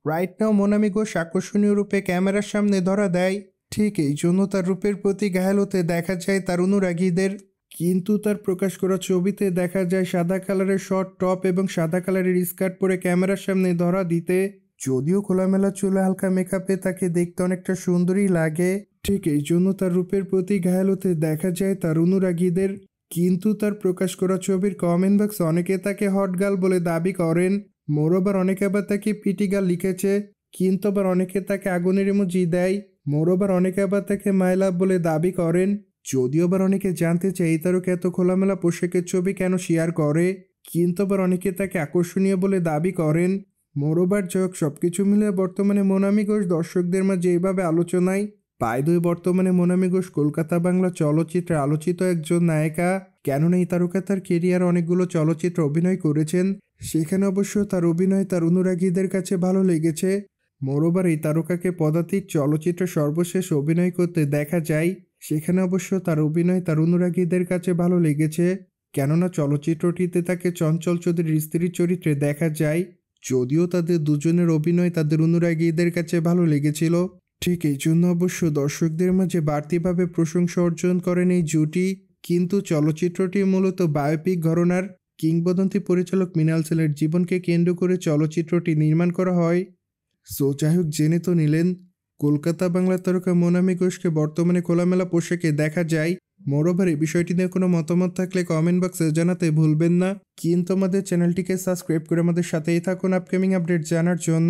Right now Monami Ghosh আকর্ষণীয় রূপে ক্যামেরার সামনে ধরা দেয়। ঠিক এই জন্য তার রূপের প্রতি ঘায়াল হতে দেখা যায় তার অনুরাগীদের। কিন্তু তার প্রকাশ করা ছবিতে দেখা যায় সাদা কালারের শর্ট টপ এবং সাদা কালারের স্কার্ট পরে ক্যামেরার সামনে ধরা দিতে। যদিও খোলামেলা চুলে হালকা মেকআপে তাকে দেখতে অনেকটা সুন্দরী লাগে। ঠিক এই জন্য তার রূপের প্রতি ঘায়াল হতে দেখা যায় তার অনুরাগীদের। কিন্তু তার প্রকাশ করা ছবির কমেন্ট বক্সে অনেকে তাকে হট গার্ল বলে দাবি করেন। মোরোবার অনেকে আবার তাকে পিটি গার্ল লিখেছে, কিন্তু আবার অনেকে তাকে আগুনের ইমোজি দেয়। মোরোবার অনেকে আবার তাকে মাই লাভ বলে দাবি করেন। যদিও আবার অনেকে জানতে চায় এই তারকা এত খোলামেলা পোশাকের ছবি কেন শেয়ার করে, কিন্তু আবার অনেকে তাকে আকর্ষণীয় বলে দাবি করেন। মোরোবার যাক সবকিছু মিলে বর্তমানে মোনামি ঘোষ দর্শকদের মাঝে এইভাবে আলোচনায়। বাই বর্তমানে মোনামি ঘোষ কলকাতা বাংলা চলচ্চিত্রে আলোচিত একজন নায়িকা। কেননা এই তারকা তার কেরিয়ার অনেকগুলো চলচ্চিত্রে অভিনয় করেছেন, সেখানে অবশ্য তার অভিনয় তার অনুরাগীদের কাছে ভালো লেগেছে। মোরোবার এই তারকাকে পদাতিক চলচ্চিত্রে সর্বশেষ অভিনয় করতে দেখা যায়, সেখানে অবশ্য তার অভিনয় তার অনুরাগীদের কাছে ভালো লেগেছে। কেননা চলচ্চিত্রটিতে তাকে চঞ্চল চৌধুরীর স্ত্রীর চরিত্রে দেখা যায়। যদিও তাদের দুজনের অভিনয় তাদের অনুরাগীদের কাছে ভালো লেগেছিল, ঠিক এই জন্য অবশ্য দর্শকদের মাঝে বাড়তিভাবে প্রশংসা অর্জন করেন এই জুটি। কিন্তু চলচ্চিত্রটি মূলত বায়োপিক ঘরানার কিংবদন্তি পরিচালক মৃণাল সেনের জীবনকে কেন্দ্র করে চলচ্চিত্রটি নির্মাণ করা হয়। সো যাই হোক, জেনে তো নিলেন কলকাতা বাংলা তারকা মোনামি ঘোষকে বর্তমানে খোলামেলা পোশাকে দেখা যায়। মোরওভার এই বিষয়টি নিয়ে কোনো মতামত থাকলে কমেন্ট বক্সে জানাতে ভুলবেন না। কিন্তু আমাদের চ্যানেলটিকে সাবস্ক্রাইব করে আমাদের সাথেই থাকুন আপকামিং আপডেট জানার জন্য।